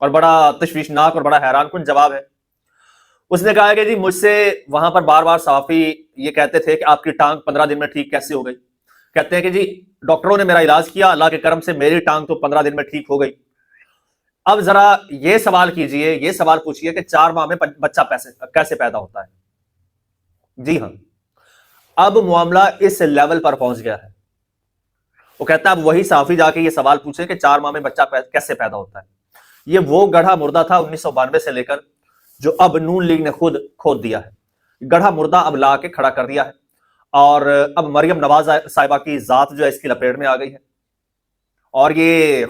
اور بڑا تشویشناک اور بڑا حیران کن جواب ہے. اس نے کہا کہ جی مجھ سے وہاں پر بار بار صحافی یہ کہتے تھے کہ آپ کی ٹانگ 15 دن میں ٹھیک کیسے ہو گئی. کہتے ہیں کہ جی ڈاکٹروں نے میرا علاج کیا، اللہ کے کرم سے میری ٹانگ تو 15 دن میں ٹھیک ہو گئی. اب ذرا یہ سوال کیجئے، یہ سوال پوچھئے کہ 4 ماہ میں بچہ کیسے پیدا ہوتا ہے؟ جی ہاں، اب معاملہ اس لیول پر پہنچ گیا ہے. وہ کہتا ہے اب وہی صحافی جا کے یہ سوال پوچھے کہ 4 ماہ میں بچہ کیسے پیدا ہوتا ہے. یہ وہ گڑھا مردہ تھا 1992 سے لے کر جو اب نون لیگ نے خود کھود دیا ہے. گڑھا مردہ اب لا کے کھڑا کر دیا ہے، اور اب مریم نواز صاحبہ کی ذات جو ہے اس کی لپیٹ میں آ گئی ہے. اور یہ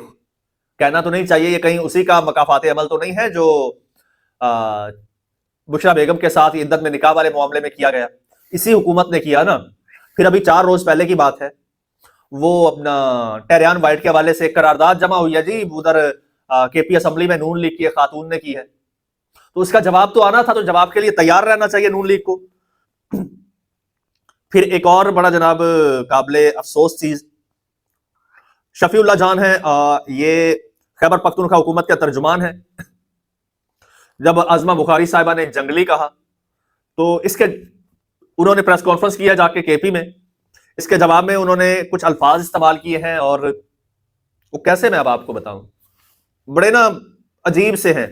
کہنا تو نہیں چاہیے یہ کہیں اسی کا مکافات عمل تو نہیں ہے جو بشرا بیگم کے ساتھ عدت میں نکاح والے معاملے میں کیا گیا، اسی حکومت نے کیا نا. پھر ابھی 4 روز پہلے کی بات ہے، وہ اپنا ٹیریان وائٹ کے حوالے سے ایک قرارداد جمع ہوئی ہے جی ادھر کے پی اسمبلی میں نون لیگ کی خاتون نے کی ہے، تو اس کا جواب تو آنا تھا، تو جواب کے لیے تیار رہنا چاہیے نون لیگ کو. پھر ایک اور بڑا جناب قابل افسوس چیز، شفیع اللہ جان ہے، یہ خیبر پختونخوا حکومت کا ترجمان ہے. جب عظمہ بخاری صاحبہ نے جنگلی کہا تو انہوں نے پریس کانفرنس کیا جا کے کے پی میں، اس کے جواب میں انہوں نے کچھ الفاظ استعمال کیے ہیں، اور وہ کیسے میں اب آپ کو بتاؤں، بڑے نا عجیب سے ہیں.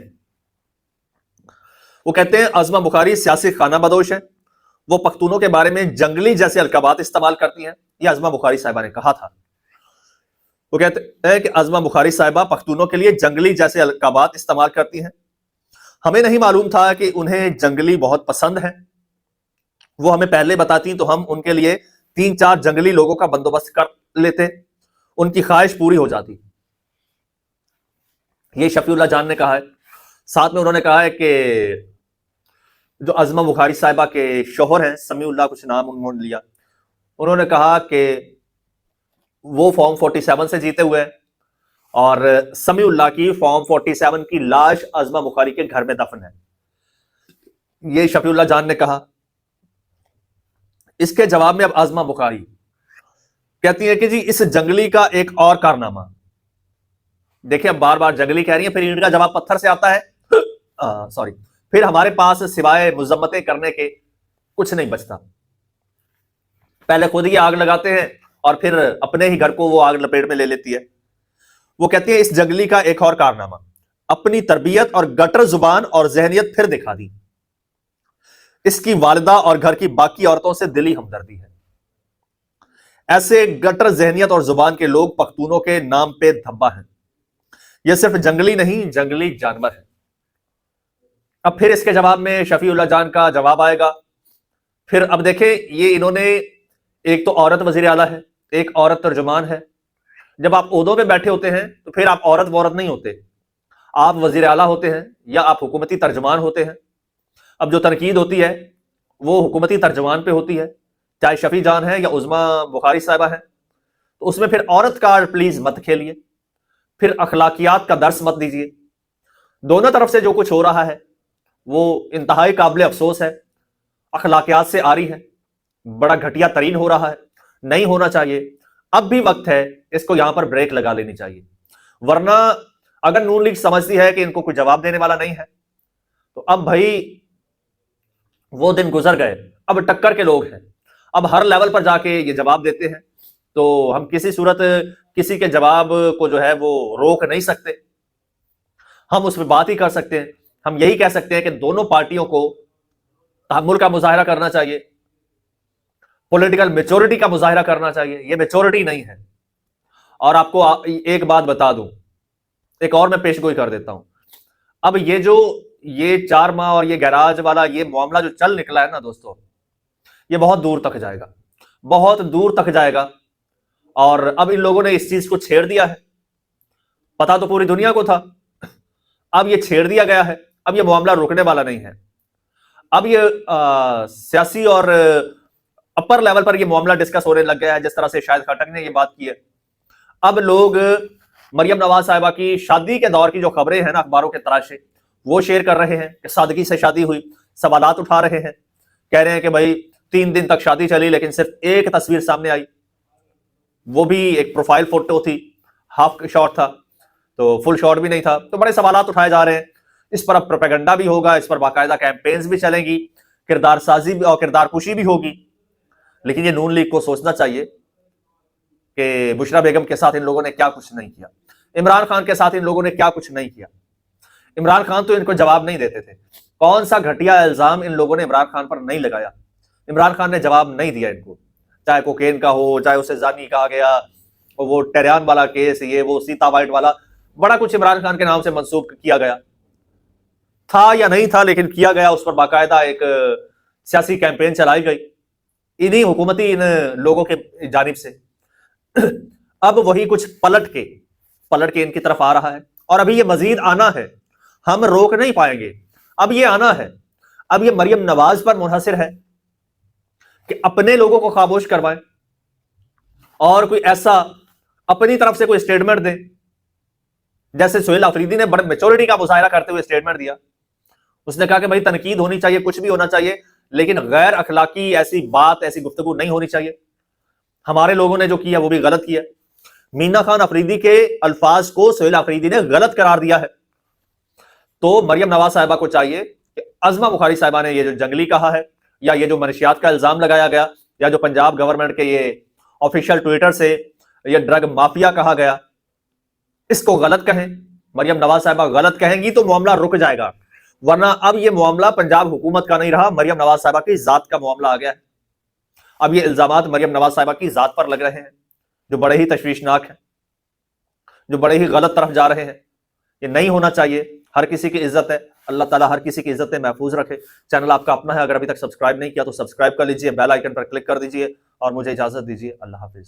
وہ کہتے ہیں عظمہ بخاری سیاسی خانہ بدوش ہے، وہ پختونوں کے بارے میں جنگلی جیسے القابات استعمال کرتی ہیں. یہ عظمہ بخاری صاحبہ نے کہا تھا. وہ کہتے ہیں کہ عظمہ بخاری صاحبہ پختونوں کے لیے جنگلی جیسے القابات استعمال کرتی ہیں. ہمیں نہیں معلوم تھا کہ انہیں جنگلی بہت پسند ہے، وہ ہمیں پہلے بتاتی تو ہم ان کے لیے 3-4 جنگلی لوگوں کا بندوبست کر لیتے، ان کی خواہش پوری ہو جاتی. یہ شفیع اللہ جان نے کہا ہے. ساتھ میں انہوں نے کہا ہے کہ جو عظمہ بخاری صاحبہ کے شوہر ہیں سمیع اللہ کچھ نام انہوں نے لیا، انہوں نے کہا کہ وہ فارم 47 سے جیتے ہوئے ہیں، اور سمیع اللہ کی فارم 47 کی لاش عظمہ بخاری کے گھر میں دفن ہے. یہ شفیع اللہ جان نے کہا. اس کے جواب میں اب عظمہ بخاری کہتی ہے کہ جی اس جنگلی کا ایک اور کارنامہ، دیکھیں اب بار بار جنگلی کہہ رہی ہیں، پھر ان کا جواب پتھر سے آتا ہے سوری، پھر ہمارے پاس سوائے مذمتیں کرنے کے کچھ نہیں بچتا. پہلے خود ہی آگ لگاتے ہیں اور پھر اپنے ہی گھر کو وہ آگ لپیٹ میں لے لیتی ہے. وہ کہتی ہے اس جنگلی کا ایک اور کارنامہ، اپنی تربیت اور گٹر زبان اور ذہنیت پھر دکھا دی. اس کی والدہ اور گھر کی باقی عورتوں سے دلی ہمدردی ہے. ایسے گٹر ذہنیت اور زبان کے لوگ پختونوں کے نام پہ دھبا ہیں. یہ صرف جنگلی نہیں، جنگلی جانور ہے. اب پھر اس کے جواب میں شفیع اللہ جان کا جواب آئے گا. پھر اب دیکھیں یہ انہوں نے ایک تو عورت وزیر اعلیٰ ہے، ایک عورت ترجمان ہے. جب آپ عہدوں پہ بیٹھے ہوتے ہیں تو پھر آپ عورت وورت نہیں ہوتے، آپ وزیر اعلیٰ ہوتے ہیں یا آپ حکومتی ترجمان ہوتے ہیں. اب جو تنقید ہوتی ہے وہ حکومتی ترجمان پہ ہوتی ہے، چاہے شفیع جان ہے یا عظمہ بخاری صاحبہ ہے. تو اس میں پھر عورت کارڈ پلیز مت کھیلیے، پھر اخلاقیات کا درس مت دیجیے. دونوں طرف سے جو کچھ ہو رہا ہے وہ انتہائی قابل افسوس ہے، اخلاقیات سے آری ہے، بڑا گھٹیا ترین ہو رہا ہے، نہیں ہونا چاہیے. اب بھی وقت ہے اس کو یہاں پر بریک لگا لینی چاہیے، ورنہ اگر نون لیگ سمجھتی ہے کہ ان کو کوئی جواب دینے والا نہیں ہے تو اب بھائی وہ دن گزر گئے. اب ٹکر کے لوگ ہیں، اب ہر لیول پر جا کے یہ جواب دیتے ہیں، تو ہم کسی صورت کسی کے جواب کو جو ہے وہ روک نہیں سکتے. ہم اس میں بات ہی کر سکتے ہیں، ہم یہی کہہ سکتے ہیں کہ دونوں پارٹیوں کو تحمل کا مظاہرہ کرنا چاہیے، پولیٹیکل میچورٹی کا مظاہرہ کرنا چاہیے. یہ میچورٹی نہیں ہے. اور آپ کو ایک بات بتا دوں، ایک اور میں پیش گوئی کر دیتا ہوں. اب یہ 4 ماہ اور یہ گیراج والا یہ معاملہ جو چل نکلا ہے نا دوستو، یہ بہت دور تک جائے گا، بہت دور تک جائے گا. اور اب ان لوگوں نے اس چیز کو چھیڑ دیا ہے. پتا تو پوری دنیا کو تھا، اب یہ چھیڑ دیا گیا ہے. اب یہ معاملہ رکنے والا نہیں ہے. اب یہ سیاسی اور اپر لیول پر یہ معاملہ ڈسکس ہونے لگ گیا ہے، جس طرح سے شاہد خٹک نے یہ بات کی ہے. اب لوگ مریم نواز صاحبہ کی شادی کے دور کی جو خبریں ہیں نا اخباروں کے تراشے، وہ شیئر کر رہے ہیں کہ سادگی سے شادی ہوئی. سوالات اٹھا رہے ہیں، کہہ رہے ہیں کہ بھائی 3 دن تک شادی چلی لیکن صرف ایک تصویر سامنے آئی، وہ بھی ایک پروفائل فوٹو تھی، ہاف شاٹ تھا. تو فل شاٹ بھی نہیں تھا. تو بڑے سوالات اٹھائے جا رہے ہیں. اس پر اب پروپیگنڈا بھی ہوگا, اس پر باقاعدہ کیمپینز بھی چلیں گی, کردار سازی بھی اور کردار کشی بھی ہوگی. لیکن یہ نون لیگ کو سوچنا چاہیے کہ بشرا بیگم کے ساتھ ان لوگوں نے کیا کچھ نہیں کیا, عمران خان کے ساتھ ان لوگوں نے کیا کچھ نہیں کیا. عمران خان تو ان کو جواب نہیں دیتے تھے. کون سا گھٹیا الزام ان لوگوں نے عمران خان پر نہیں لگایا, عمران خان نے جواب نہیں دیا ان کو. چاہے کوکین کا ہو, چاہے اسے زانی کہا گیا, وہ ٹیریان والا کیس, یہ وہ سیتا وائٹ والا, بڑا کچھ عمران خان کے نام سے منسوب کیا گیا تھا یا نہیں تھا, لیکن کیا گیا. اس پر باقاعدہ ایک سیاسی کیمپین چلائی گئی انہی حکومتی ان لوگوں کے جانب سے. اب وہی کچھ پلٹ کے ان کی طرف آ رہا ہے, اور ابھی یہ مزید آنا ہے, ہم روک نہیں پائیں گے. اب یہ آنا ہے. اب یہ مریم نواز پر منحصر ہے کہ اپنے لوگوں کو خاموش کروائیں اور کوئی ایسا اپنی طرف سے کوئی اسٹیٹمنٹ دیں. جیسے سہیل آفریدی نے بڑے میچورٹی کا مظاہرہ کرتے ہوئے اسٹیٹمنٹ دیا. اس نے کہا کہ بھائی تنقید ہونی چاہیے, کچھ بھی ہونا چاہیے, لیکن غیر اخلاقی ایسی بات, ایسی گفتگو نہیں ہونی چاہیے. ہمارے لوگوں نے جو کیا وہ بھی غلط کیا. مینا خان افریدی کے الفاظ کو سہیل آفریدی نے غلط قرار دیا ہے. تو مریم نواز صاحبہ کو چاہیے کہ عظمہ بخاری صاحبہ نے یہ جو جنگلی کہا ہے, یا یہ جو منشیات کا الزام لگایا گیا, یا جو پنجاب گورنمنٹ کے یہ آفیشیل ٹویٹر سے یہ ڈرگ مافیا کہا گیا, اس کو غلط کہیں. مریم نواز صاحبہ غلط کہیں گی تو معاملہ رک جائے گا, ورنہ اب یہ معاملہ پنجاب حکومت کا نہیں رہا, مریم نواز صاحبہ کی ذات کا معاملہ آ گیا ہے. اب یہ الزامات مریم نواز صاحبہ کی ذات پر لگ رہے ہیں, جو بڑے ہی تشویشناک ہیں, جو بڑے ہی غلط طرف جا رہے ہیں. یہ نہیں ہونا چاہیے. ہر کسی کی عزت ہے, اللہ تعالیٰ ہر کسی کی عزت محفوظ رکھے. چینل آپ کا اپنا ہے, اگر ابھی تک سبسکرائب نہیں کیا تو سبسکرائب کر لیجئے, بیل آئیکن پر کلک کر دیجئے, اور مجھے اجازت دیجیے. اللہ حافظ.